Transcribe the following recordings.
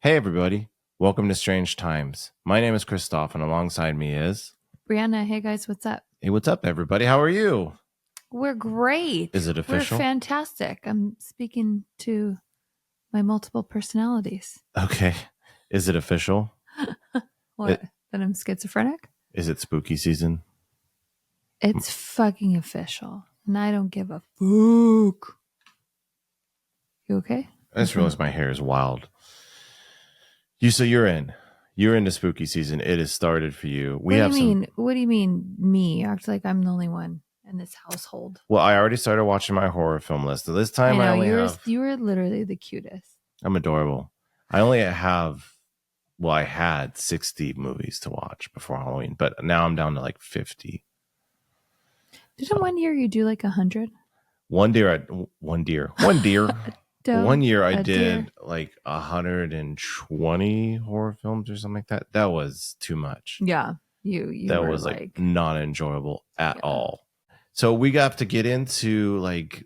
Hey, everybody. Welcome to Strange Times. My name is Christoph, and alongside me is... Brianna. Hey, guys. What's up? Hey, what's up, everybody? How are you? We're great. Is it official? We're fantastic. I'm speaking to my multiple personalities. Okay. Is it official? What? That I'm schizophrenic? Is it spooky season? It's fucking official. And I don't give a fuck. You okay? I just realized my hair is wild. So you're in. You're into spooky season. It has started for you. What do you mean me? You act like I'm the only one in this household. Well, I already started watching my horror film list. So this time I only have... You were literally the cutest. I'm adorable. I had 60 movies to watch before Halloween, but now I'm down to like 50. Didn't one year you do like 100? One year I did like 120 horror films or something like that. That was too much. Yeah. You that was like not enjoyable at all. So we got to get into like,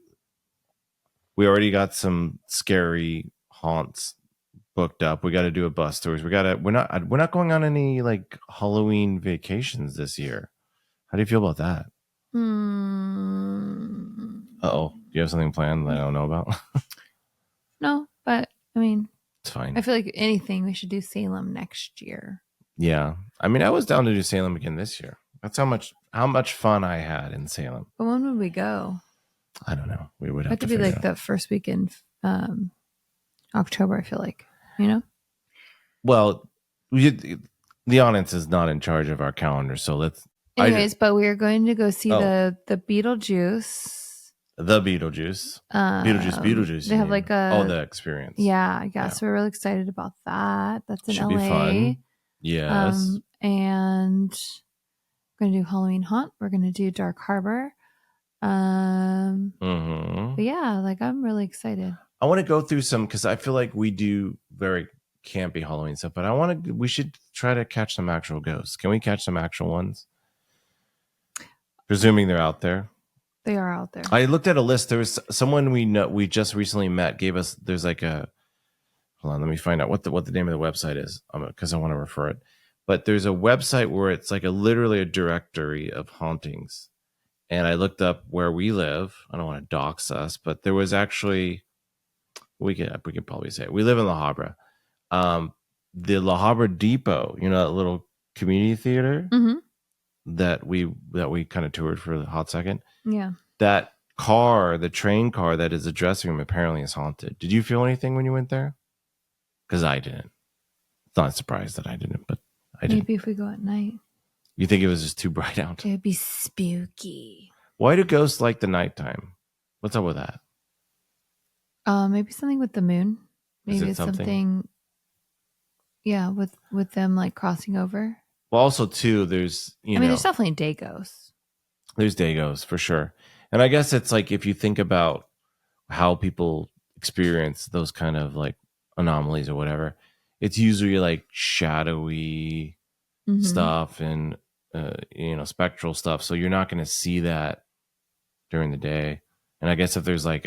we already got some scary haunts booked up. We got to do a bus tours. We're not going on any like Halloween vacations this year. How do you feel about that? Uh-oh. Do you have something planned that I don't know about? No, but I mean, it's fine. I feel like anything, we should do Salem next year. Yeah. I mean, I was down to do Salem again this year. That's how much fun I had in Salem. But when would we go? I don't know. We would have to be like the first week in October, I feel like, you know? Well, the audience is not in charge of our calendar, so let's... but we are going to go see the Beetlejuice. The Beetlejuice. Beetlejuice. They have like the experience. Yeah. So we're really excited about that. That's in Should LA. Be fun. Yes. And we're going to do Halloween Haunt. We're going to do Dark Harbor. But yeah, like I'm really excited. I want to go through some, because I feel like we do very campy Halloween stuff, but we should try to catch some actual ghosts. Can we catch some actual ones? Presuming they're out there. They are out there. I looked at a list. There was someone we just recently met gave us, there's like a, hold on, let me find out what the name of the website is, because I want to refer it. But there's a website where it's like literally a directory of hauntings. And I looked up where we live. I don't want to dox us, but there was actually, we could probably say it. We live in La Habra. The La Habra Depot, that little community theater that we kind of toured for a hot second. Yeah. That car, the train car that is the dressing room, apparently is haunted. Did you feel anything when you went there? Because I didn't. It's not a surprise that I didn't, but I didn't. Maybe if we go at night. You think it was just too bright out? It would be spooky. Why do ghosts like the nighttime? What's up with that? Maybe something with the moon. Maybe it's something. Yeah, with them like crossing over. Well, also too, there's there's definitely day ghosts. There's day ghosts for sure, and I guess it's like if you think about how people experience those kind of like anomalies or whatever, it's usually like shadowy stuff and spectral stuff. So you're not going to see that during the day. And I guess if there's like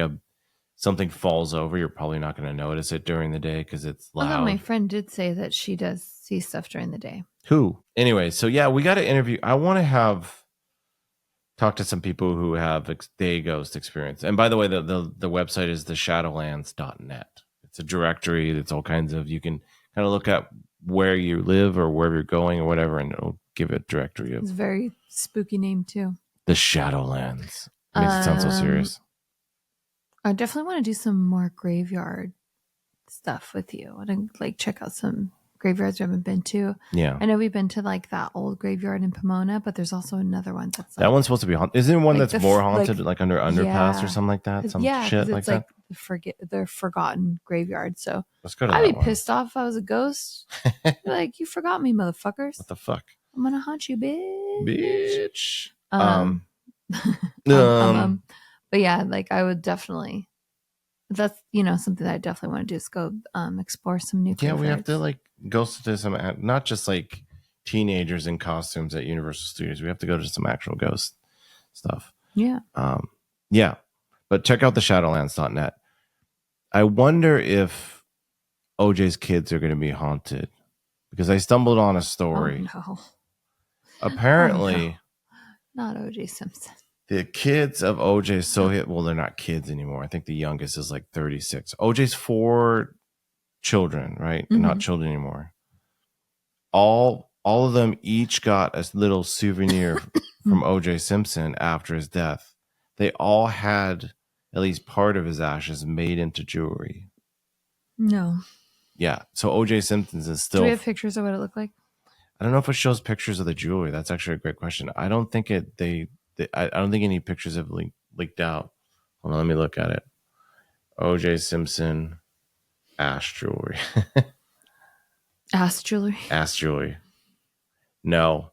something falls over, you're probably not going to notice it during the day because it's loud. Although my friend did say that she does see stuff during the day. Who? Anyway, so yeah, we got to interview. I want to talk to some people who have day ghost experience. And by the way, the website is theshadowlands.net. It's a directory that's all kinds of, you can kind of look at where you live or where you're going or whatever, and it'll give a directory of... It's a very spooky name too. The Shadowlands. It makes it sound so serious. I definitely want to do some more graveyard stuff with you. I want to like check out some graveyards we haven't been to. Yeah. I know we've been to like that old graveyard in Pomona, but there's also another one that's like... That one's supposed to be haunted. Isn't there one that's more haunted, like under underpass or something like that? Some shit like that? The forgotten graveyard. So let's go to I'd be pissed off if I was a ghost. Like, you forgot me, motherfuckers. What the fuck? I'm gonna haunt you, bitch. But yeah, like I would definitely... That's something that I definitely want to do is go explore some new graveyards. We have to like go to some, not just like teenagers in costumes at Universal Studios. We have to go to some actual ghost stuff. Yeah. Yeah. But check out the shadowlands.net. I wonder if OJ's kids are going to be haunted because I stumbled on a story. Oh no! Apparently, not OJ Simpson. The kids of OJ, well, they're not kids anymore. I think the youngest is like 36. OJ's 4 children, right? Mm-hmm. Not children anymore. All of them each got a little souvenir from OJ Simpson after his death. They all had at least part of his ashes made into jewelry. No. Yeah. So OJ Simpson's is still. Do we have pictures of what it looked like? I don't know if it shows pictures of the jewelry. That's actually a great question. I don't think it. I don't think any pictures have leaked out. Hold on, let me look at it. OJ Simpson ash jewelry. Ass jewelry. Ass jewelry. No,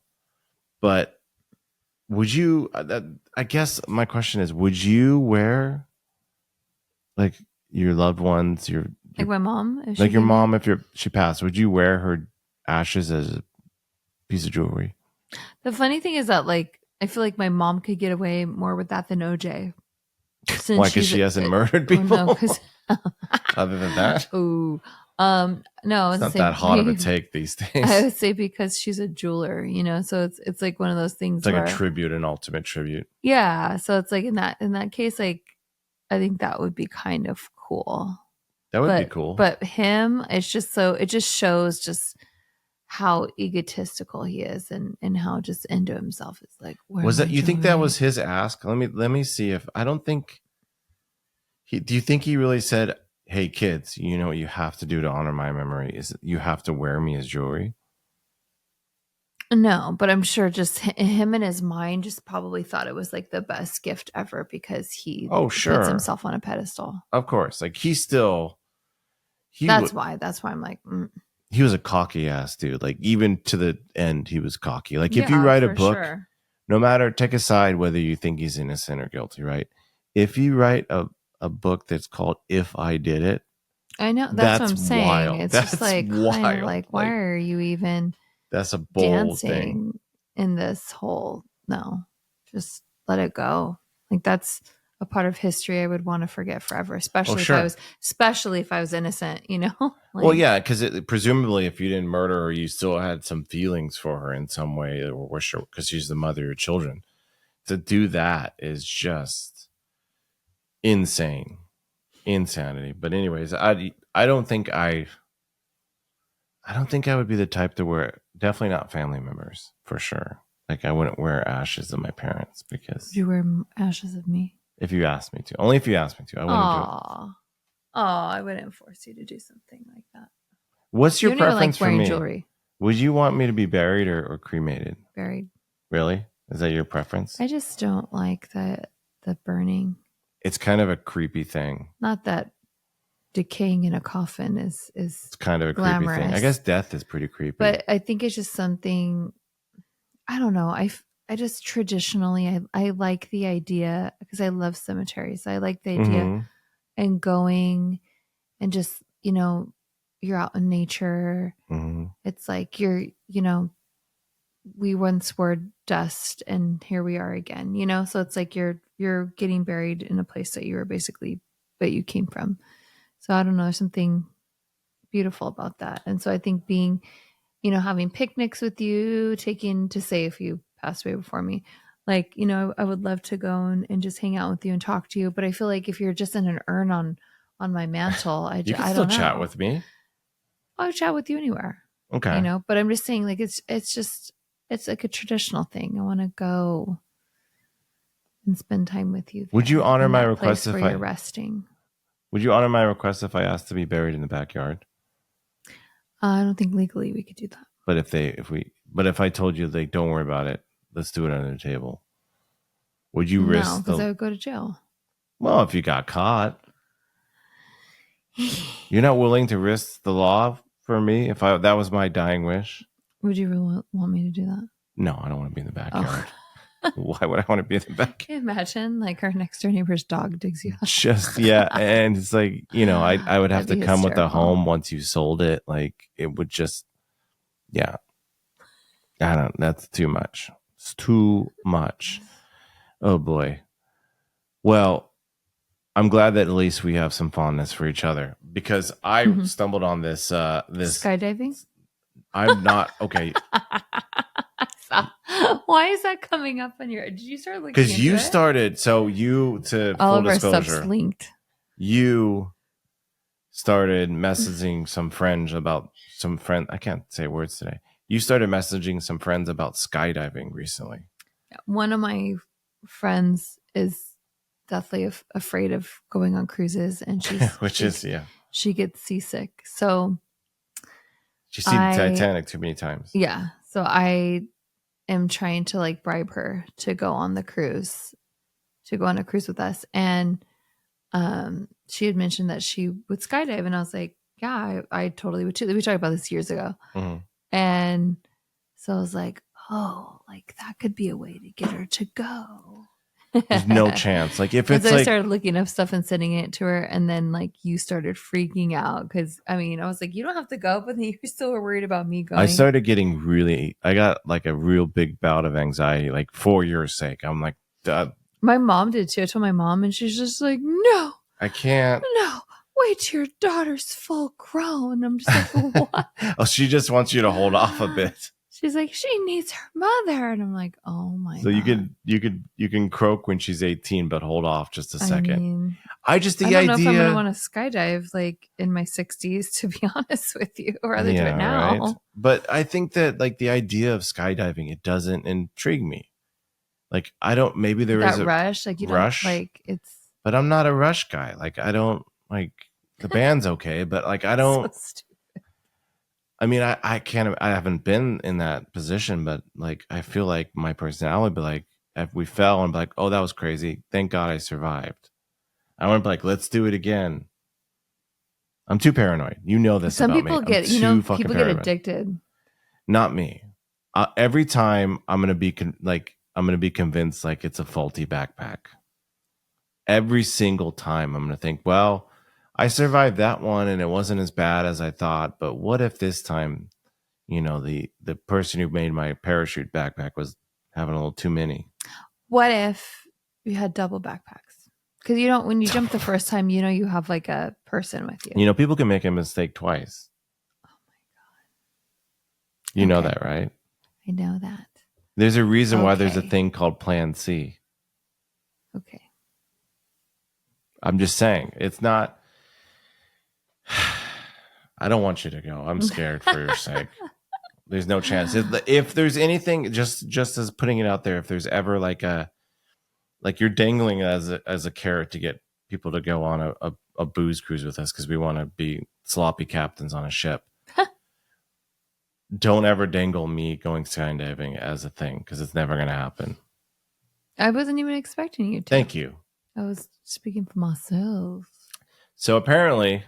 but would you? I guess my question is: would you wear like your loved ones, your like my mom, like your mom, if she passed? Would you wear her ashes as a piece of jewelry? The funny thing is that like I feel like my mom could get away more with that than OJ. Why? Because she hasn't murdered people. No, other than that. Oh, no, it's not that hot of a take these days. I would say because she's a jeweler, you know, so it's like one of those things. It's like a tribute, an ultimate tribute. Yeah, so it's like in that case, like I think that would be kind of cool. That would be cool. But him, it just shows just how egotistical he is and how just into himself is like. Was that you think that was his ask? Let me see if I don't think do you think he really said, "Hey kids, you know what you have to do to honor my memory is you have to wear me as jewelry"? No, but I'm sure just him in his mind just probably thought it was like the best gift ever because he puts himself on a pedestal. Of course, like that's why I'm like. He was a cocky ass dude. Like even to the end, he was cocky. Like if you write a book, no matter, take aside whether you think he's innocent or guilty, right? If you write a book that's called "If I Did It," I know that's what I'm saying. Wild. It's that's just like wild. Kind of like why are you even? That's a bold dancing thing in this whole. No, just let it go. Like that's a part of history I would want to forget forever, especially if I was innocent, you know? Like, well, yeah, because presumably if you didn't murder her, you still had some feelings for her in some way or wish her because she's the mother of your children. To do that is just insanity. But anyways, I don't think I would be the type to wear. Definitely not family members for sure. Like I wouldn't wear ashes of my parents because. Would you wear ashes of me? If you asked me to, only if you asked me to, I wouldn't do it. Oh, I wouldn't force you to do something like that. What's your preference for me? Jewelry. Would you want me to be buried or cremated? Buried. Really? Is that your preference? I just don't like the burning. It's kind of a creepy thing. Not that decaying in a coffin is it's kind of a glamorous. Creepy thing. I guess death is pretty creepy. But I think it's just something, I don't know. I just traditionally, I like the idea because I love cemeteries. I like the idea and going and just, you know, you're out in nature. It's like we once were dust and here we are again, you know? So it's like you're getting buried in a place that you came from. So I don't know, there's something beautiful about that. And so I think being, you know, having picnics with you, taking to say if you passed away before me, like, you know, I would love to go and just hang out with you and talk to you. But I feel like if you're just in an urn on my mantle, I don't know. Chat with me. I'll chat with you anywhere. Okay. You know, but I'm just saying like, it's like a traditional thing. I want to go and spend time with you. Would you honor my request if you're resting? Would you honor my request if I asked to be buried in the backyard? I don't think legally we could do that. But if I told you, like, don't worry about it, let's do it under the table. Would you risk? No, because I would go to jail. Well, if you got caught, you're not willing to risk the law for me. If that was my dying wish, would you really want me to do that? No, I don't want to be in the backyard. Oh. Why would I want to be in the backyard? Can you imagine, like, our next door neighbor's dog digs you up? Just and it's like, you know, I would have to come with a home once you sold it. Like, it would just, I don't. That's too much. It's too much. Oh boy. Well, I'm glad that at least we have some fondness for each other, because I stumbled on this. Skydiving. I'm not okay Why is that coming up on your? Did you start looking because into you it? started. So you, to All full of our stuff's disclosure, linked. you started messaging some friends about some friend. I can't say words today. You started messaging some friends about skydiving recently. One of my friends is deathly afraid of going on cruises, and she gets seasick. So She's seen I Titanic too many times. yeah. So I am trying to like bribe her to go on the cruise, to go on a cruise with us, and she had mentioned that she would skydive, and I was like, yeah, I totally would too. We talked about this years ago. Mhm. And so I was like, oh, like that could be a way to get her to go. There's no chance. Like if And it's so I like, started looking up stuff and sending it to her, and then like you started freaking out because I mean I was like, you don't have to go, but then you still were worried about me going. I started getting really, I got like a real big bout of anxiety, like for your sake. I'm like, My mom did too. I told my mom, and she's just like, no, I can't. no, wait till your daughter's full grown. I'm just like, what? Oh, she just wants you to hold off a bit. She's like, she needs her mother, and I'm like, oh my So god. you can croak when she's 18, but hold off just a second. I mean, I just I don't know if I'm going to want to skydive like in my 60s, to be honest with you, or rather do it now. Right? But I think that like the idea of skydiving, it doesn't intrigue me. Like I don't. Maybe there is That a rush, like you rush, don't like it's. but I'm not a rush guy. Like I don't like the band's okay, but like I don't. So stupid. I mean, I can't. I haven't been in that position, but like I feel like my personality would be like, if we fell and be like, oh, that was crazy. Thank God I survived. I want to be like, let's do it again. I'm too paranoid. You know this Some about people me. get, people get addicted. Not me. Every time I'm gonna be I'm gonna be convinced like it's a faulty backpack. Every single time I'm gonna think, well, I survived that one and it wasn't as bad as I thought. But what if this time, the person who made my parachute backpack was having a little too many? What if you had double backpacks? Because you don't, when you jump the first time, you have like a person with you. People can make a mistake twice. Oh my God. You know that, right? I know that. There's a reason why there's a thing called Plan C. Okay. I'm just saying, it's not. I don't want you to go. I'm scared for your sake. There's no chance. If there's anything, just as putting it out there, if there's ever like you're dangling as a carrot to get people to go on a booze cruise with us because we want to be sloppy captains on a ship. Don't ever dangle me going skydiving as a thing, because it's never going to happen. I wasn't even expecting you to. Thank you. I was speaking for myself. So apparently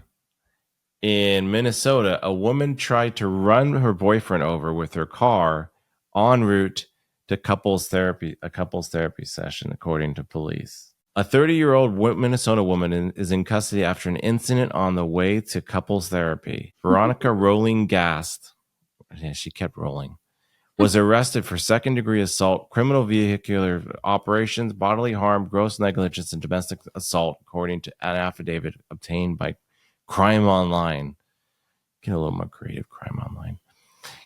in Minnesota, a woman tried to run her boyfriend over with her car en route to a couples therapy session, according to police. A 30-year-old Minnesota woman is in custody after an incident on the way to couples therapy. Veronica Rolling Gast, yeah, she kept rolling, was arrested for second-degree assault, criminal vehicular operations, bodily harm, gross negligence, and domestic assault, according to an affidavit obtained by Crime Online. Get a little more creative, Crime Online.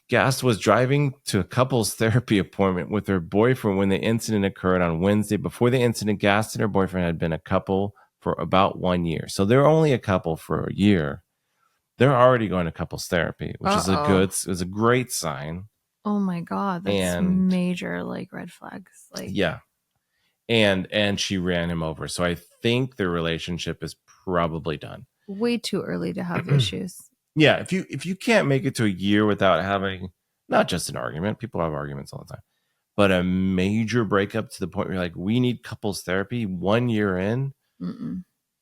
Gast was driving to a couples therapy appointment with her boyfriend when the incident occurred on Wednesday. Before the incident, Gast and her boyfriend had been a couple for about 1 year. So they're only a couple for a year. They're already going to couples therapy, which is a great sign. Oh my God, that's major like red flags. Like, yeah. And she ran him over. So I think their relationship is probably done. Way too early to have issues. Yeah, if you can't make it to a year without having not just an argument, people have arguments all the time, but a major breakup to the point where you're like, we need couples therapy 1 year in,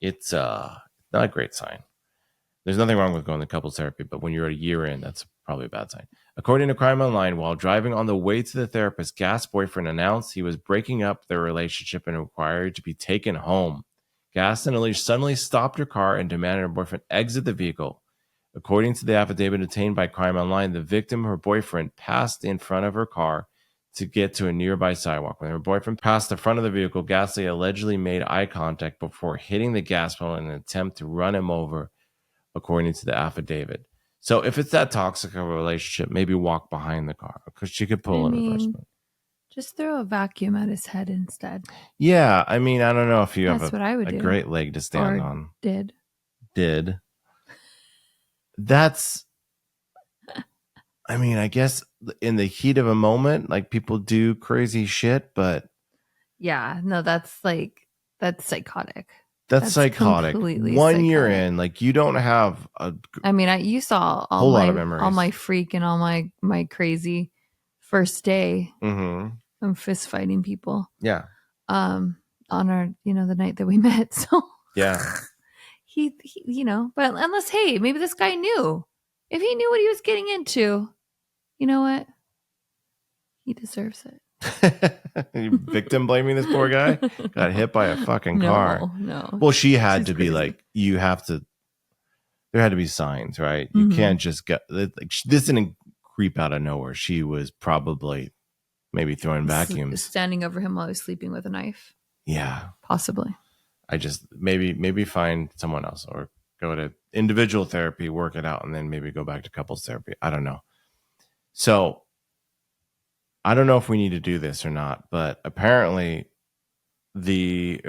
it's not a great sign. There's nothing wrong with going to couples therapy, but when you're a year in, that's probably a bad sign. According to Crime Online, while driving on the way to the therapist, Gast's boyfriend announced he was breaking up their relationship and required to be taken home. Gast and Elise suddenly stopped her car and demanded her boyfriend exit the vehicle. According to the affidavit obtained by Crime Online, the victim, her boyfriend, passed in front of her car, to get to a nearby sidewalk. When her boyfriend passed the front of the vehicle, Gasly allegedly made eye contact before hitting the gas pedal in an attempt to run him over, according to the affidavit. So if it's that toxic of a relationship, maybe walk behind the car because she could pull in reverse. Just throw a vacuum at his head instead. Yeah, I mean, I don't know if you That's have what I would a do. great leg to stand Or on. Did. That's, I mean, I guess in the heat of a moment, like people do crazy shit, but yeah, no, that's psychotic. That's psychotic. 1 year in, like you don't have a. I mean, you saw all my freak and all my crazy first day. I'm fist fighting people. Yeah. On our, the night that we met. So yeah, he but unless, hey, maybe this guy knew. If he knew what he was getting into, you know what? He deserves it. Victim blaming this poor guy got hit by a fucking car. No. Well, she had to be like, you have to. There had to be signs, right? You can't just get like this didn't creep out of nowhere. She was probably maybe throwing vacuums, standing over him while he was sleeping with a knife. Yeah, possibly. I just maybe find someone else or go to individual therapy, work it out, and then maybe go back to couples therapy. I don't know. So I don't know if we need to do this or not, but apparently there's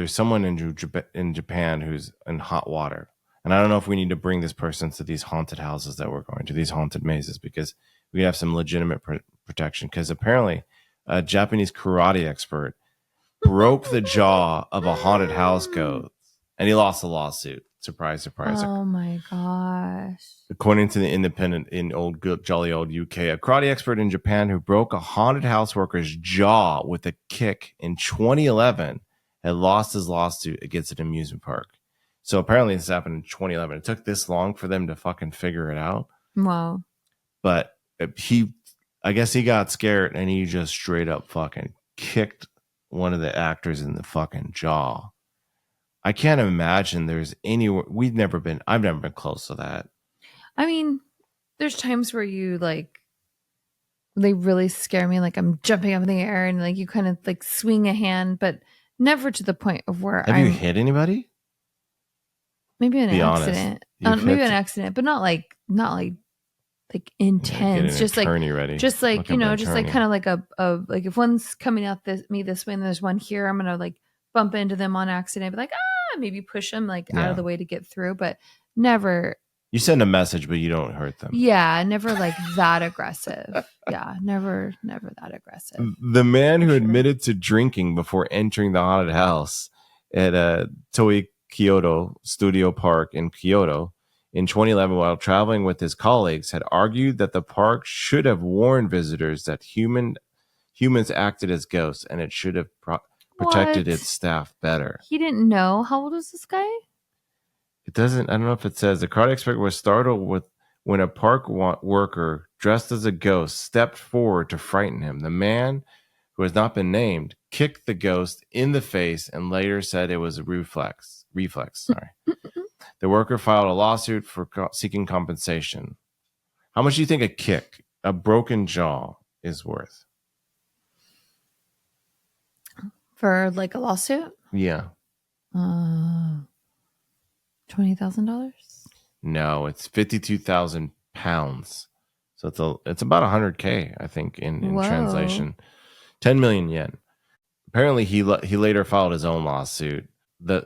someone in Japan who's in hot water, and I don't know if we need to bring this person to these haunted houses that we're going to, these haunted mazes, because we have some legitimate protection. Because apparently, a Japanese karate expert broke the jaw of a haunted house ghost, and he lost the lawsuit. Surprise, surprise. Oh my gosh. According to the Independent in jolly old UK, a karate expert in Japan who broke a haunted house worker's jaw with a kick in 2011 had lost his lawsuit against an amusement park. So apparently this happened in 2011. It took this long for them to fucking figure it out. Wow. But I guess he got scared and he just straight up fucking kicked one of the actors in the fucking jaw. I can't imagine there's anywhere I've never been close to that. I mean, there's times where you they really scare me. Like I'm jumping up in the air and like you kind of like swing a hand, but never to the point of where Have you hit anybody? Maybe an accident. Maybe an accident, but not like intense. Just like ready. Just like, just like kind of like a like if one's coming out me this way and there's one here, I'm gonna like bump into them on accident, be like, maybe push them like out of the way to get through, but never. You send a message, but you don't hurt them. Yeah, never like that aggressive. Yeah, never that aggressive. The man who admitted to drinking before entering the haunted house at Toei Kyoto Studio Park in Kyoto in 2011 while traveling with his colleagues had argued that the park should have warned visitors that humans acted as ghosts and it should have protected its staff better. He didn't know. How old was this guy? It doesn't. I don't know if it says. The karate expert was startled when a park worker dressed as a ghost stepped forward to frighten him. The man, who has not been named, kicked the ghost in the face and later said it was a reflex. Sorry. The worker filed a lawsuit for seeking compensation. How much do you think a broken jaw, is worth? For like a lawsuit? Yeah. $20,000? No, it's 52,000 pounds. So it's about 100K, I think, in translation. 10 million yen. Apparently, he later filed his own lawsuit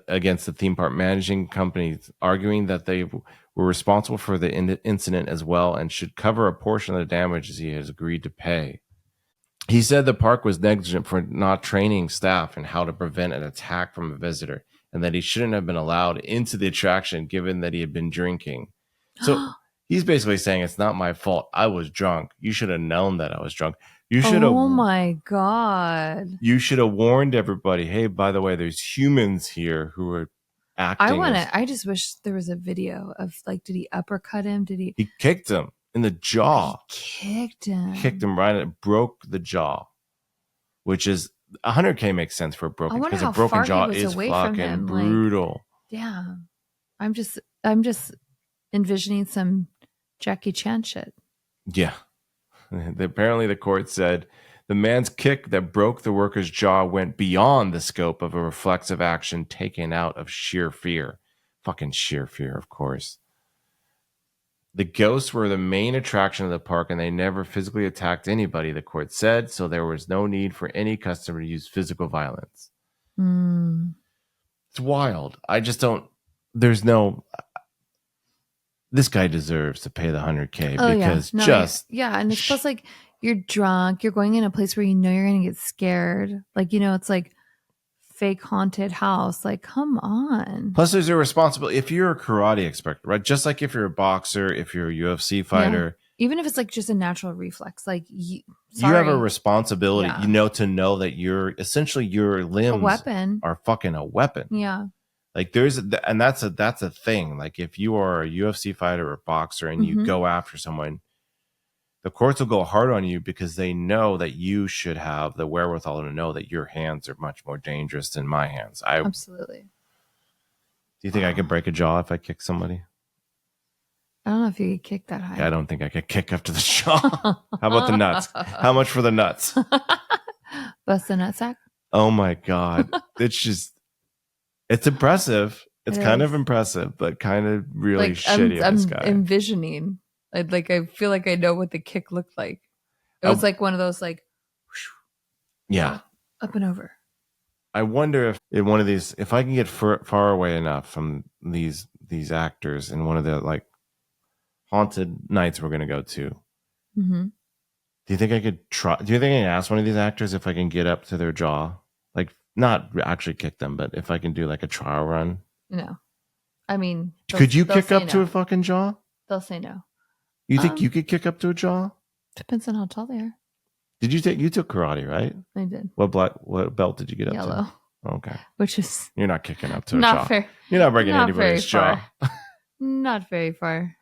against the theme park managing companies, arguing that they were responsible for the incident as well and should cover a portion of the damages he has agreed to pay. He said the park was negligent for not training staff in how to prevent an attack from a visitor, and that he shouldn't have been allowed into the attraction given that he had been drinking. So he's basically saying it's not my fault. I was drunk. You should have known that I was drunk. You should have. Oh my God. You should have warned everybody. Hey, by the way, there's humans here who are acting. I just wish there was a video of like, did he uppercut him? He kicked him in the jaw. He kicked him right. It broke the jaw, which is 100K makes sense for a broken, because a broken jaw is fucking brutal. Yeah. I'm just envisioning some Jackie Chan shit. Yeah. Apparently, the court said the man's kick that broke the worker's jaw went beyond the scope of a reflexive action taken out of sheer fear. Fucking sheer fear, of course. The ghosts were the main attraction of the park, and they never physically attacked anybody, the court said, so there was no need for any customer to use physical violence. It's wild. I just don't. There's no. This guy deserves to pay the $100K because and it's plus like you're drunk, you're going in a place where you know you're gonna get scared. Like, it's like fake haunted house. Like, come on. Plus, there's a responsibility. If you're a karate expert, right? Just like if you're a boxer, if you're a UFC fighter, even if it's like just a natural reflex, like you have a responsibility, to know that you're essentially your limbs are fucking a weapon. Yeah. Like that's a thing. Like if you are a UFC fighter or a boxer and you go after someone, the courts will go hard on you because they know that you should have the wherewithal to know that your hands are much more dangerous than my hands. Absolutely. Do you think I could break a jaw if I kick somebody? I don't know if you could kick that high. Yeah, I don't think I could kick up to the jaw. How about the nuts? How much for the nuts? Bust the nutsack? Oh my God. It's impressive. It's kind of impressive, but kind of really shitty of this guy. I'm envisioning. I feel like I know what the kick looked like. It was like one of those like, yeah, up and over. I wonder if in one of these, if I can get far away enough from these actors in one of the like haunted nights we're going to go to. Mm-hmm. Do you think I could try? Do you think I can ask one of these actors if I can get up to their jaw? Like, not actually kick them, but if I can do like a trial run? No. I mean, could you kick up to a fucking jaw? They'll say no. You think you could kick up to a jaw? Depends on how tall they are. Did you took karate, right? I did. What belt did you get up to? Yellow. Okay. Which is you're not kicking up to a jaw. Not fair. You're not breaking anybody's jaw. Not very far.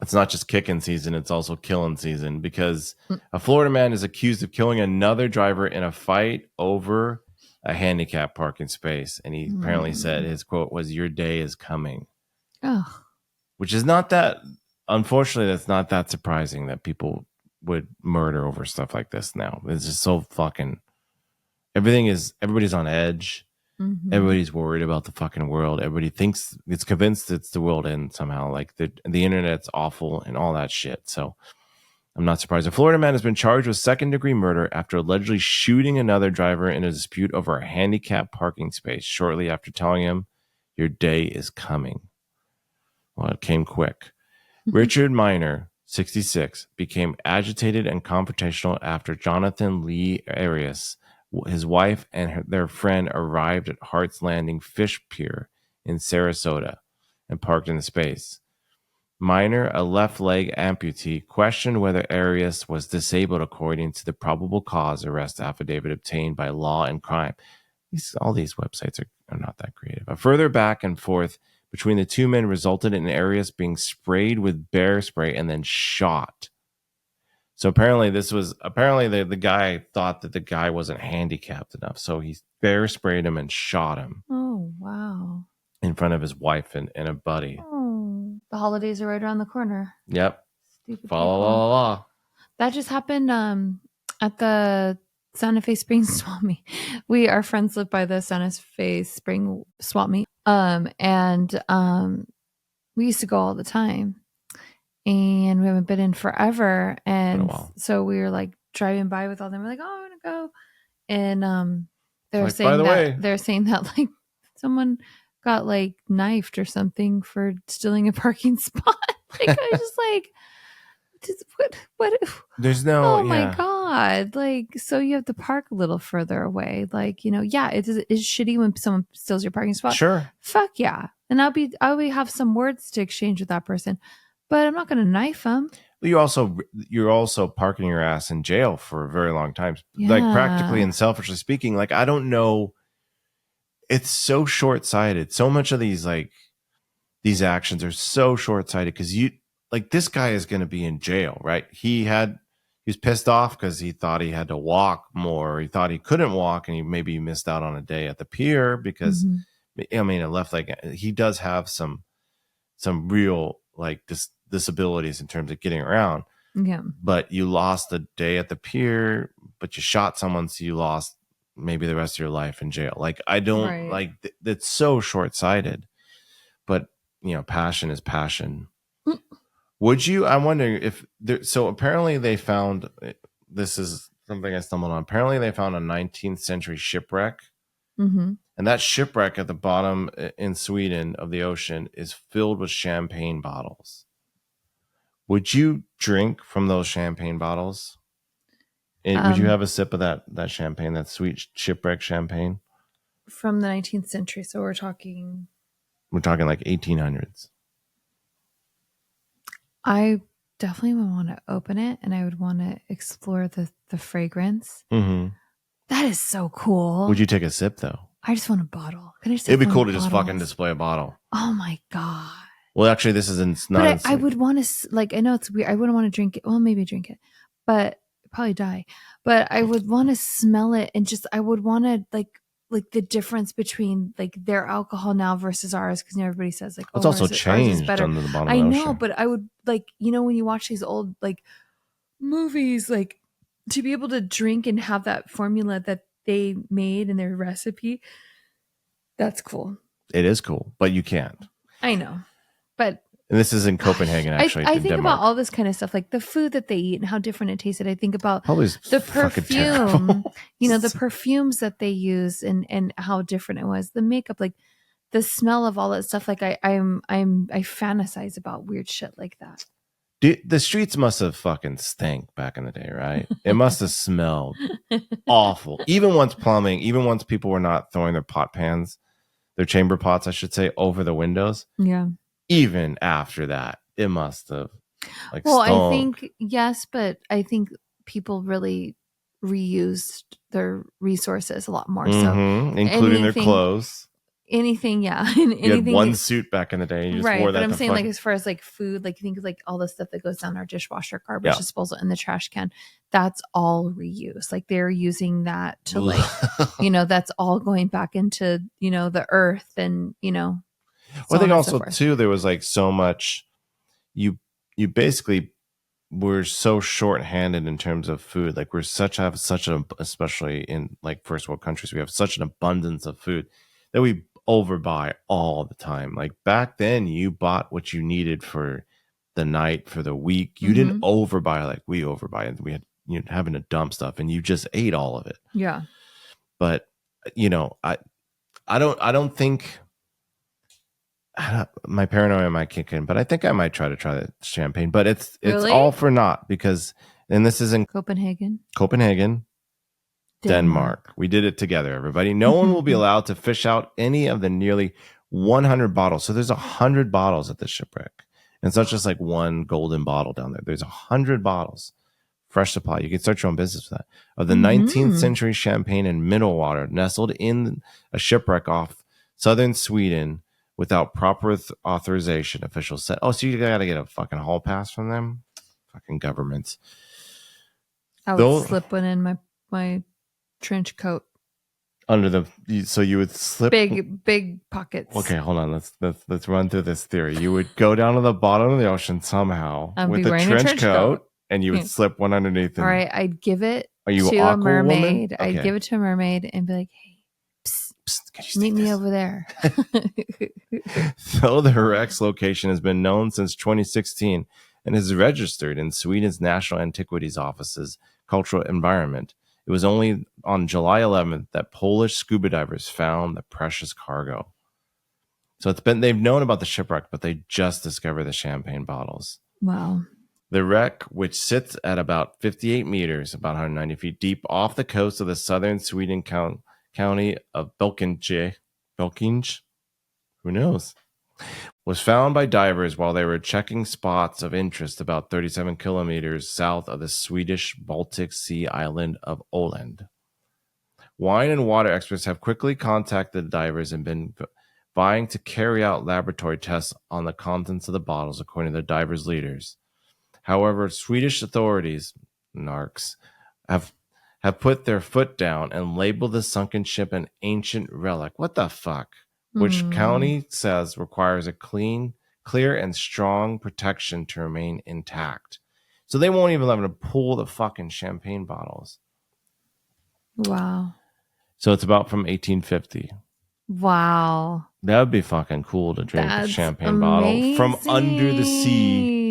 It's not just kicking season, it's also killing season because a Florida man is accused of killing another driver in a fight over a handicap parking space. And he apparently said his quote was, "Your day is coming." Oh. Which is not that, unfortunately, that's not that surprising that people would murder over stuff like this now. It's just so fucking, everybody's on edge. Mm-hmm. Everybody's worried about the fucking world. Everybody it's convinced it's the world end somehow. Like the internet's awful and all that shit. So I'm not surprised. A Florida man has been charged with second-degree murder after allegedly shooting another driver in a dispute over a handicapped parking space shortly after telling him, "Your day is coming." Well, it came quick. Richard Miner, 66, became agitated and confrontational after Jonathan Lee Arias, his wife, and their friend arrived at Hart's Landing Fish Pier in Sarasota and parked in the space. Miner, a left leg amputee, questioned whether Arias was disabled according to the probable cause arrest affidavit obtained by Law and Crime. All these websites are not that creative. A further back and forth between the two men resulted in Arias being sprayed with bear spray and then shot. So apparently the guy thought that the guy wasn't handicapped enough. So he bear sprayed him and shot him. Oh, wow. In front of his wife and a buddy. Oh, the holidays are right around the corner. Yep. Fa-la-la-la. That just happened at the Santa Fe Spring Swap Meet. Our friends live by the Santa Fe Spring Swap Meet. And we used to go all the time. And we haven't been in forever. And so we were like driving by with all them. We're like, "Oh, I want to go." And they're saying that like someone got like knifed or something for stealing a parking spot. Like I was just like, what? There's no. Oh my God! Like, so you have to park a little further away. Like, it's shitty when someone steals your parking spot. Sure. Fuck yeah. And I'll be have some words to exchange with that person. But I'm not going to knife them. You're also parking your ass in jail for a very long time. Yeah. Like practically and selfishly speaking, like I don't know. It's so short-sighted. So much of these these actions are so short-sighted because this guy is going to be in jail, right? He was pissed off because he thought he had to walk more. He thought he couldn't walk, and he maybe missed out on a day at the pier because a left leg. He does have some real disabilities in terms of getting around. Yeah. but you lost a day at the pier, but you shot someone, so you lost maybe the rest of your life in jail. Like, I don't Right. like it's so short-sighted. But passion is passion. Would you? I'm wondering if there. So apparently they found, this is something I stumbled on. Apparently they found a 19th century shipwreck, Mm-hmm. and that shipwreck at the bottom in Sweden of the ocean is filled with champagne bottles. Would you drink from those champagne bottles? And would you have a sip of that champagne, that sweet shipwreck champagne? From the 19th century. So we're talking. We're talking like 1800s. I definitely would want to open it, and I would want to explore the fragrance. Mm-hmm. That is so cool. Would you take a sip though? I just want a bottle. Can I just? It'd be have cool one to of just bottles? fucking display a bottle. Oh my god. Well, actually, this is not. But I would want to, like, I know it's weird. I wouldn't want to drink it. Well, maybe drink it, but probably die. But I would want to smell it, and just I would want to like the difference between like their alcohol now versus ours, because everybody says like, It's oh, also ours is changed better. under the bottom I of the know, ocean. but I would like, when you watch these old like movies, like to be able to drink and have that formula that they made in their recipe, that's cool. It is cool, but you can't. I know, but And this is in Copenhagen, actually. I in think Denmark. about all this kind of stuff, like the food that they eat and how different it tasted. I think about Probably the fucking perfume, terrible. the perfumes that they use and how different it was. The makeup, like the smell of all that stuff. Like I fantasize about weird shit like that. The streets must have fucking stank back in the day, right? It must have smelled awful. Even once people were not throwing their pot pans, their chamber pots, I should say, over the windows. Yeah. Even after that, it must have like Well, stunk. I think yes, but I think people really reused their resources a lot more. So including their clothes. Anything, yeah. You anything had one suit back in the day. You just right, wore that. But I'm saying, like, as far as like food, like you think of like all the stuff that goes down our dishwasher, garbage disposal, and the trash can, that's all reuse. Like they're using that to like, that's all going back into the earth, and Well, I think also too there was like so much. You basically were so short-handed in terms of food. Like we're have such an, especially in like first world countries, we have such an abundance of food that we overbuy all the time. Like back then, you bought what you needed for the night, for the week. You didn't overbuy like we overbuy, and we had having to dump stuff, and you just ate all of it. Yeah. But I don't think. My paranoia might kick in, but I think I might try the champagne. But it's all for naught because, and this is in Copenhagen, Denmark. We did it together, everybody. No one will be allowed to fish out any of the nearly 100 bottles. So there's 100 bottles at the shipwreck. And it's not just like one golden bottle down there. There's 100 bottles, fresh supply. You can start your own business for that. Of the 19th century champagne and mineral water nestled in a shipwreck off southern Sweden without proper authorization, officials said. Oh, so you got to get a fucking hall pass from them? Fucking governments. I would slip one in my trench coat. So you would slip big pockets. Okay, hold on. Let's run through this theory. You would go down to the bottom of the ocean somehow with a trench coat, and you would slip one underneath. All right, I'd give it to a mermaid. Okay. I'd give it to a mermaid and be like, "Hey, meet me over there." So the wreck's location has been known since 2016 and is registered in Sweden's National Antiquities Office's cultural environment. It was only on July 11th that Polish scuba divers found the precious cargo. So they've known about the shipwreck, but they just discovered the champagne bottles. Wow. The wreck, which sits at about 58 meters, about 190 feet deep, off the coast of the southern Sweden county of Belkinge, who knows, was found by divers while they were checking spots of interest about 37 kilometers south of the Swedish Baltic Sea island of Åland. Wine and water experts have quickly contacted the divers and been vying to carry out laboratory tests on the contents of the bottles, according to the divers' leaders. However, Swedish authorities, narcs, have put their foot down and labeled the sunken ship an ancient relic. What the fuck? Which county says requires a clear and strong protection to remain intact. So they won't even let them to pull the fucking champagne bottles. Wow. So it's about from 1850. Wow. That would be fucking cool to drink a That's champagne bottle from under the sea.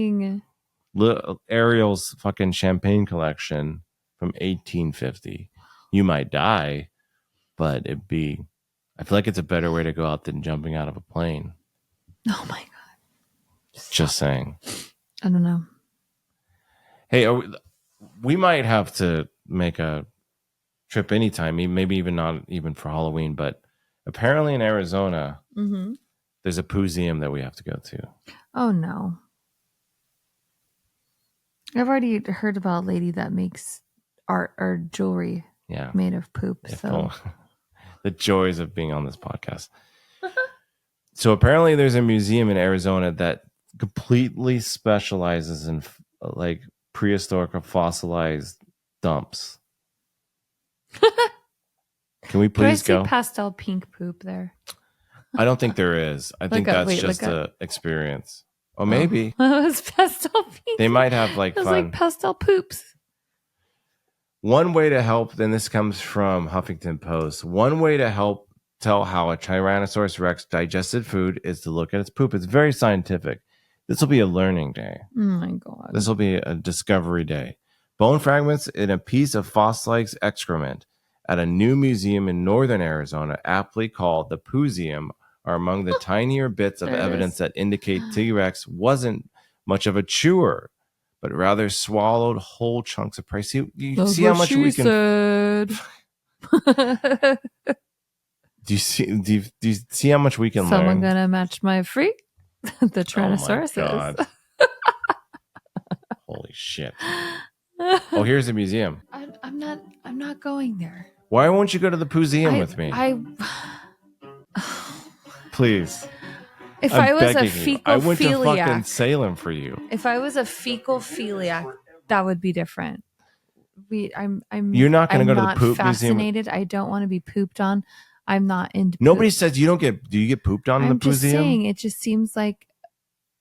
amazing. Ariel's fucking champagne collection from 1850. You might die, but it'd be. I feel like it's a better way to go out than jumping out of a plane. Oh my God. Just saying. I don't know. Hey, we might have to make a trip anytime, maybe even not even for Halloween, but apparently in Arizona, there's a Poozeum that we have to go to. Oh no. I've already heard about a lady that makes art or jewelry made of poop. Yeah, So the joys of being on this podcast. So apparently there's a museum in Arizona that completely specializes in like prehistoric or fossilized dumps. Can we please go? go? Pastel pink poop there. I don't think there is. I think that's just an experience. Oh, maybe. It was pastel pink. They might have like it was fun. like pastel poops. One way to help, and this comes from Huffington Post, one way to help tell how a Tyrannosaurus Rex digested food is to look at its poop. It's very scientific. This will be a learning day. Oh my God. This will be a discovery day. Bone fragments in a piece of fossilized excrement at a new museum in northern Arizona, aptly called the Poozeum, are among the tinier bits of evidence that indicate T-Rex wasn't much of a chewer, but rather swallowed whole chunks of prey. See, you see how much we can. Said. Do you see how much we can learn? Someone gonna match my freak? The Tyrannosaurus. Oh my God. Holy shit! Oh, here's the museum. I'm not going there. Why won't you go to the Poozeum with me? Please. If I was a fecal I went to fucking philiac, Salem for you. if I was a fecal philiac, that would be different. You're not going to go to the poop fascinated. museum. I don't want to be pooped on. I'm not into. Nobody poop. says you don't get. Do you get pooped on in the I'm just Poozeum? saying. It just seems like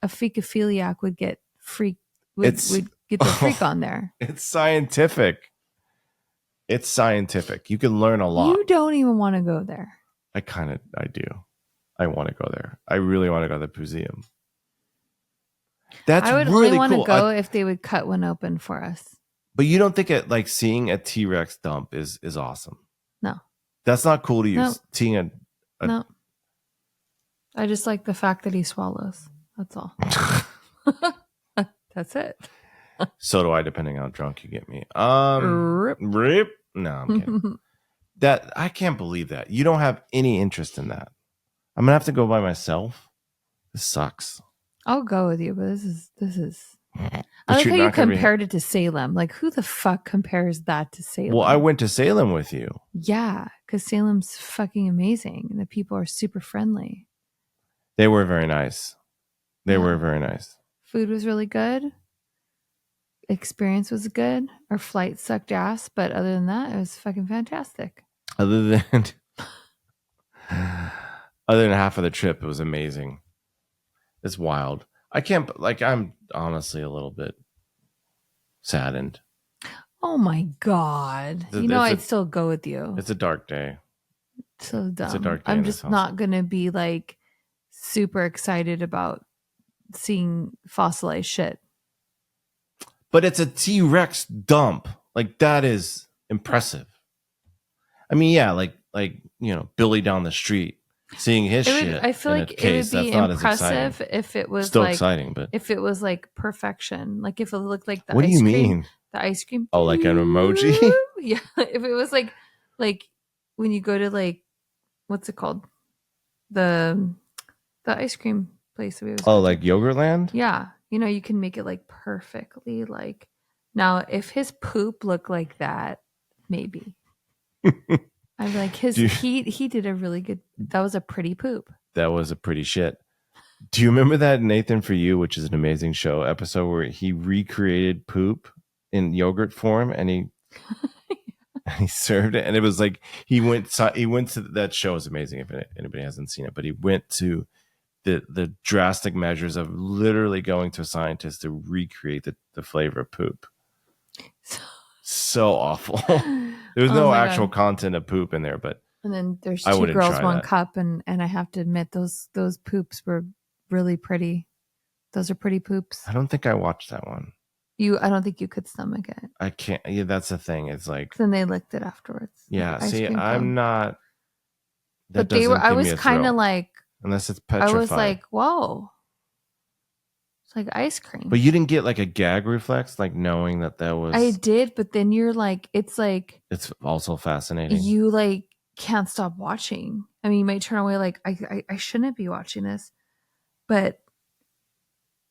a fecophiliac would get freak. Would get the freak on there. It's scientific. It's scientific. You can learn a lot. You don't even want to go there. I do. I want to go there. I really want to go to the Poozeum. That's I would really only want cool. to go if they would cut one open for us. But you don't think it like seeing a T-Rex dump is awesome? No. That's not cool to you. No. Seeing a No. I just like the fact that he swallows. That's all. That's it. So do I, depending on how drunk you get me. Rip. No, I'm kidding. That I can't believe that. You don't have any interest in that. I'm gonna have to go by myself. This sucks. I'll go with you, but this is. I like how you compared it to Salem. Like, who the fuck compares that to Salem? Well, I went to Salem with you. Yeah, because Salem's fucking amazing, and the people are super friendly. They were very nice. They were very nice. Food was really good. Experience was good. Our flight sucked ass, but other than that, it was fucking fantastic. Other than half of the trip, it was amazing. It's wild. I can't, like, I'm honestly a little bit saddened. Oh my God. I'd still go with you. It's a dark day. So dumb. It's a dark day. I'm just not going to be like super excited about seeing fossilized shit. But it's a T-Rex dump. Like, that is impressive. I mean, yeah, like Billy down the street seeing his shit. I feel like it would be impressive if it was still exciting, but if it was like perfection. Like if it looked like the what ice do you cream, mean? The ice cream. Oh, like an emoji? Yeah. If it was like when you go to like what's it called? The ice cream place that we was like Yogurtland? Yeah. You can make it like perfectly like now if his poop looked like that, maybe. I'm like he did a really good. That was a pretty poop. That was a pretty shit. Do you remember that Nathan For You, which is an amazing show episode where he recreated poop in yogurt form and he he served it, and it was like he went to that show is amazing if anybody hasn't seen it, but he went to the drastic measures of literally going to a scientist to recreate the flavor of poop. So awful. There's no actual content of poop in there, but and then there's Two Girls, One Cup, and I have to admit those poops were really pretty. Those are pretty poops. I don't think I watched that one. I don't think you could stomach it. I can't. Yeah, that's the thing. It's like then they licked it afterwards. Yeah. See, I'm not. But they were. I was kind of like, unless it's petrified. I was like, whoa. It's like ice cream. But you didn't get like a gag reflex, like knowing that was. I did, but then you're like, it's like. It's also fascinating. You like can't stop watching. I mean, you might turn away like, I shouldn't be watching this, but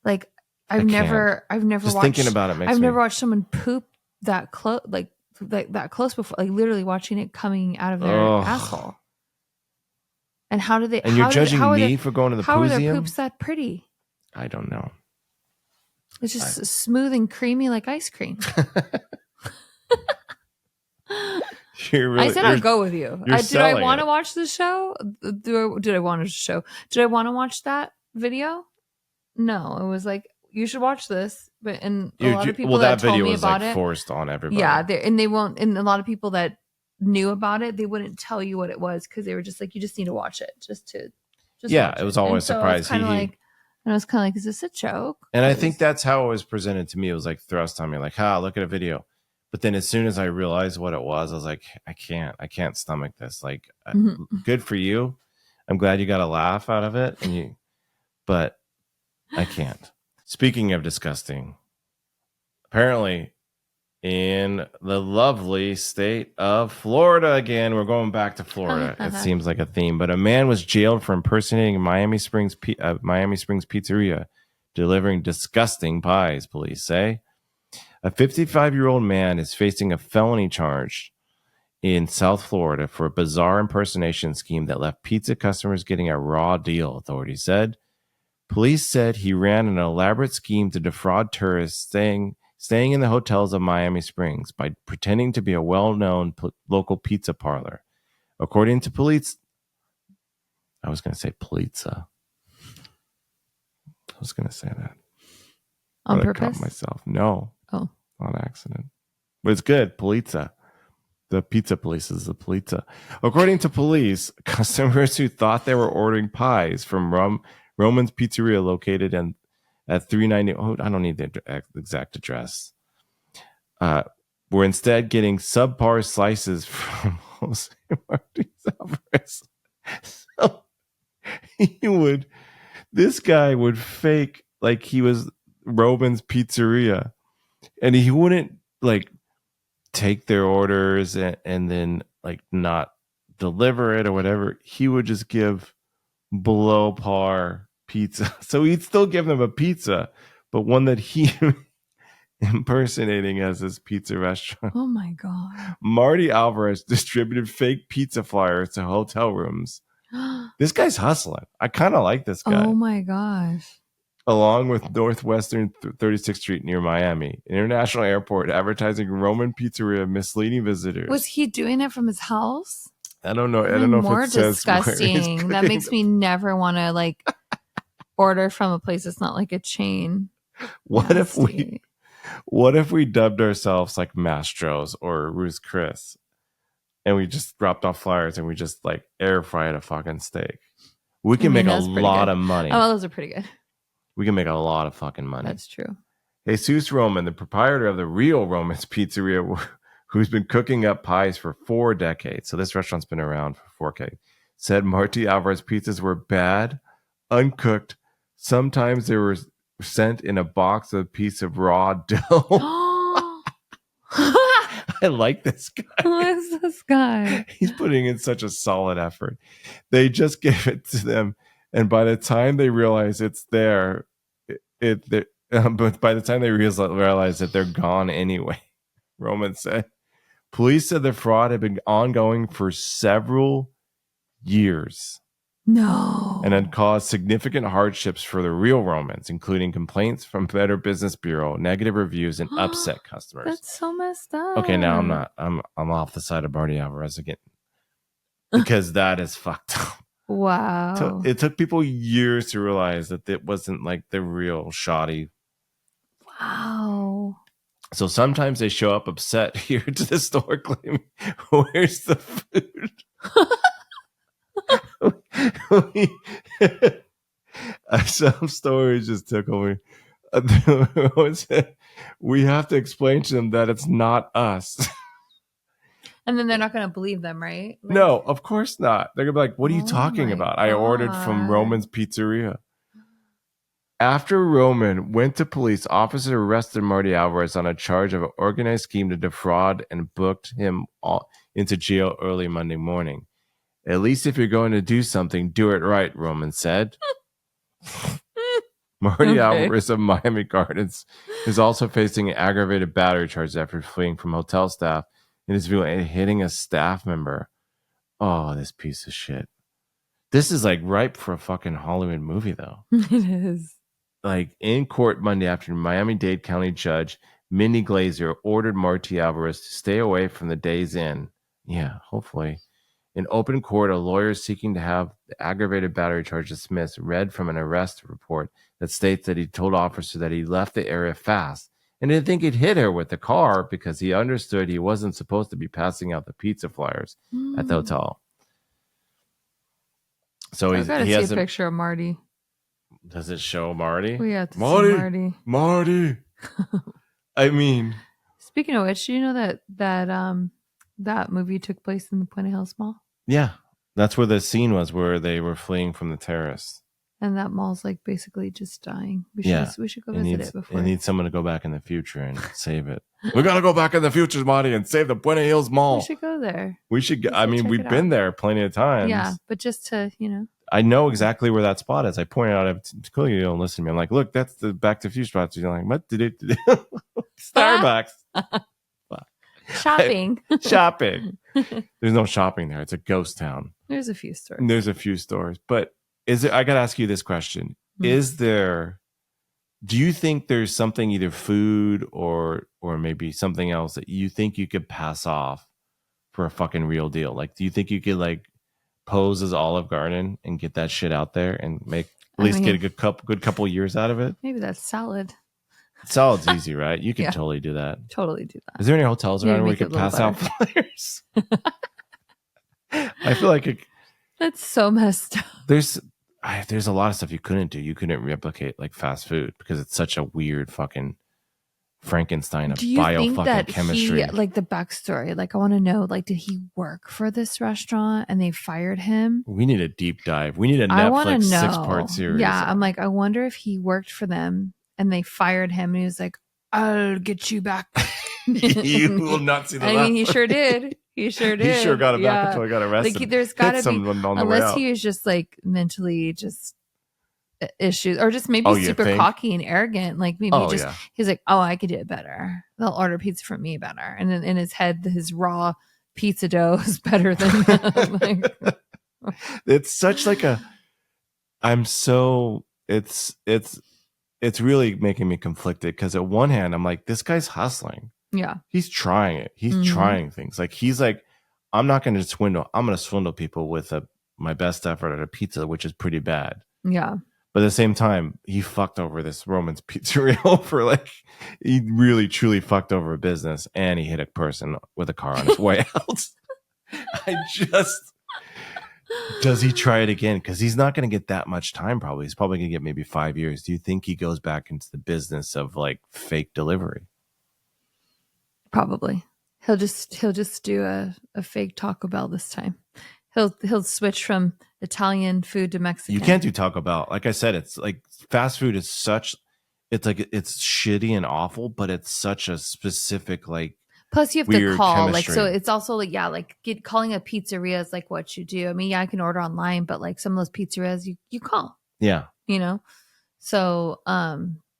like I've never just watched, thinking about it. I've never watched someone poop that close, like that close before, like literally watching it coming out of their asshole. And how do they? And you're judging me for going to the Poozeum? How are their poops that pretty? I don't know. It's just smooth and creamy like ice cream. I said I'd go with you. Did I want to watch the show? Did I want to watch that video? No, it was like, you should watch this. But and a lot of people that told me about it, forced on everybody. Yeah, and they won't. And a lot of people that knew about it, they wouldn't tell you what it was because they were just like, you just need to watch it, just yeah. It was always a surprise. And I was kind of like, is this a joke? And I think that's how it was presented to me. It was like thrust on me, like, look at a video. But then as soon as I realized what it was, I was like, I can't stomach this. Like, good for you. I'm glad you got a laugh out of it. But I can't. Speaking of disgusting, apparently in the lovely state of Florida again, we're going back to Florida. It seems like a theme, but a man was jailed for impersonating Miami Springs pizzeria, delivering disgusting pies, police say. A 55-year-old man is facing a felony charge in South Florida for a bizarre impersonation scheme that left pizza customers getting a raw deal, authorities said. Police said he ran an elaborate scheme to defraud tourists staying in the hotels of Miami Springs by pretending to be a well-known local pizza parlor. According to police, I was going to say Polizza. I was going to say that. On purpose? I caught myself. No. Oh. On accident. But it's good. Polizza. The pizza police is the Polizza. According to police, customers who thought they were ordering pies from Roman's Pizzeria located at 390. Oh, I don't need the exact address. Were instead getting subpar slices from Jose Martinez Alvarez. So this guy would fake like he was Roman's Pizzeria, and he wouldn't like take their orders and then like not deliver it or whatever. He would just give below par pizza. So he'd still give them a pizza, but one that he impersonating as his pizza restaurant. Oh my God. Marty Alvarez distributed fake pizza flyers to hotel rooms. This guy's hustling. I kind of like this guy. Oh my gosh. Along with Northwestern 36th Street near Miami International Airport, advertising Roman Pizzeria, misleading visitors. Was he doing it from his house? I don't know. I don't know more if it says disgusting. That makes me never want to like order from a place that's not like a chain. What if we dubbed ourselves like Mastros or Ruth's Chris, and we just dropped off flyers and we just like air fried a fucking steak? We can make a lot of money. Oh, those are pretty good. We can make a lot of fucking money. That's true. Jesus Roman, the proprietor of the real Roman's Pizzeria, who's been cooking up pies for 4 decades. So this restaurant's been around for 4 decades. Said Marty Alvarez pizzas were bad, uncooked. Sometimes they were sent in a box with a piece of raw dough. I like this guy. Who is this guy? He's putting in such a solid effort. They just gave it to them. And by the time they realize it's there, but by the time they realize that they're gone anyway, Roman said. Police said the fraud had been ongoing for several years. No. And had caused significant hardships for the real Romans, including complaints from Better Business Bureau, negative reviews, and upset customers. That's so messed up. Okay, now I'm off the side of Marty Alvarez again. Because that is fucked up. Wow. It took people years to realize that it wasn't like the real shoddy. Wow. So sometimes they show up upset here to the store claiming, "Where's the food?" Some stories just took over. We have to explain to them that it's not us. And then they're not going to believe them, right? Like, No, of course not. They're gonna be like, "What are you oh talking my about? I ordered from God. Roman's Pizzeria." After Roman went to police, officers arrested Marty Alvarez on a charge of an organized scheme to defraud and booked him into jail early Monday morning. "At least if you're going to do something, do it right," Roman said. Marty Okay. Alvarez of Miami Gardens is also facing an aggravated battery charge after fleeing from hotel staff in his vehicle and hitting a staff member. Oh, this piece of shit. This is like ripe for a fucking Hollywood movie, though. It is. Like in court Monday afternoon, Miami-Dade County Judge Mindy Glazer ordered Marty Alvarez to stay away from the Days Inn. Yeah, hopefully. In open court, a lawyer seeking to have the aggravated battery charge dismissed read from an arrest report that states that he told officers that he left the area fast and didn't think he'd hit her with the car because he understood he wasn't supposed to be passing out the pizza flyers at the hotel. So I gotta he see has a picture of Marty. Does it show Marty? We have to see Marty. I mean, speaking of which, do you know that movie took place in the Point of Hills Mall? yeah, that's where the scene was where they were fleeing from the terrorists. And that mall's like basically just dying. We should go visit it before. It needs someone to go back in the future and save it. We got to go back in the future, Marty, and save the Buena Hills Mall. We should go there. We should. I mean, we've been there plenty of times. Yeah, but just to, I know exactly where that spot is. I pointed out. Clearly, you don't listen to me. I'm like, look, that's the Back to the Future spot. You're like, what did it? Starbucks. Shopping. Shopping. There's no shopping there. It's a ghost town. There's a few stores. There's a few stores, but is it? I got to ask you this question: Is there? Do you think there's something, either food or maybe something else, that you think you could pass off for a fucking real deal? Like, do you think you could like pose as Olive Garden and get that shit out there and make at least get a good couple years out of it? Maybe that's salad. Salad's easy, right? You could totally do that. Totally do that. Is there any hotels around where you could pass out flyers? I feel like that's so messed up. There's a lot of stuff you couldn't do. You couldn't replicate like fast food because it's such a weird fucking Frankenstein of bio fucking chemistry. Like the backstory, like I want to know, like, did he work for this restaurant and they fired him? We need a deep dive. We need a Netflix 6-part series. Yeah, I'm like, I wonder if he worked for them and they fired him and he was like, "I'll get you back." You will not see the last. I mean, he sure did. He sure did. He sure got it back until he got arrested. Like, there's got to be, unless he was just like mentally just issues, or just maybe super cocky and arrogant. Like maybe he's like, "Oh, I could do it better. They'll order pizza from me better." And then in his head, his raw pizza dough is better than like, it's such like a. It's really making me conflicted because at one hand I'm like, this guy's hustling. Yeah, he's trying it. He's trying things. Like he's like, I'm not going to swindle. I'm going to swindle people with my best effort at a pizza, which is pretty bad. Yeah. But at the same time, he fucked over this Roman's Pizzeria for like, he really truly fucked over a business, and he hit a person with a car on his way out. Does he try it again? Because he's not going to get that much time. Probably he's probably going to get maybe 5 years. Do you think he goes back into the business of like fake delivery? Probably. He'll just do a fake Taco Bell this time. He'll switch from Italian food to Mexican. You can't do Taco Bell. Like I said, it's like fast food is such, it's like it's shitty and awful, but it's such a specific like. Plus you have to call chemistry. like, so it's also like, yeah, like calling a pizzeria is like what you do. I mean, yeah, I can order online, but like some of those pizzerias you call. Yeah. So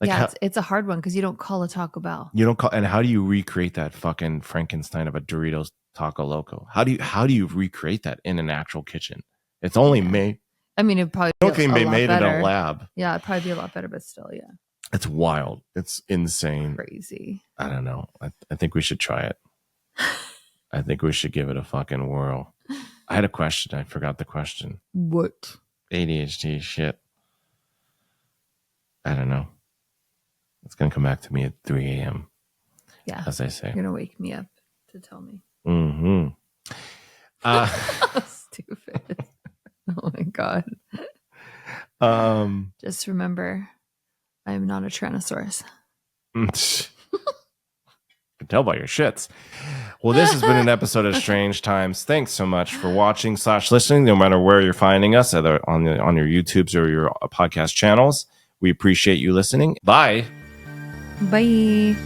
it's a hard one because you don't call a Taco Bell. You don't call, and how do you recreate that fucking Frankenstein of a Doritos Taco Loco? How do you recreate that in an actual kitchen? It's only made. I mean, it probably be made in a lab. Yeah, it'd probably be a lot better, but still, yeah. It's wild. It's insane. Crazy. I don't know. I think we should try it. I think we should give it a fucking whirl. I had a question. I forgot the question. What? ADHD shit. I don't know. It's going to come back to me at 3 a.m. Yeah. As I say. You're going to wake me up to tell me. Mm-hmm. Stupid. Oh my God. Just remember, I'm not a Tyrannosaurus. Can tell by your shits. Well, this has been an episode of Strange Times. Thanks so much for watching / listening, no matter where you're finding us, either on your YouTubes or your podcast channels. We appreciate you listening. Bye. Bye.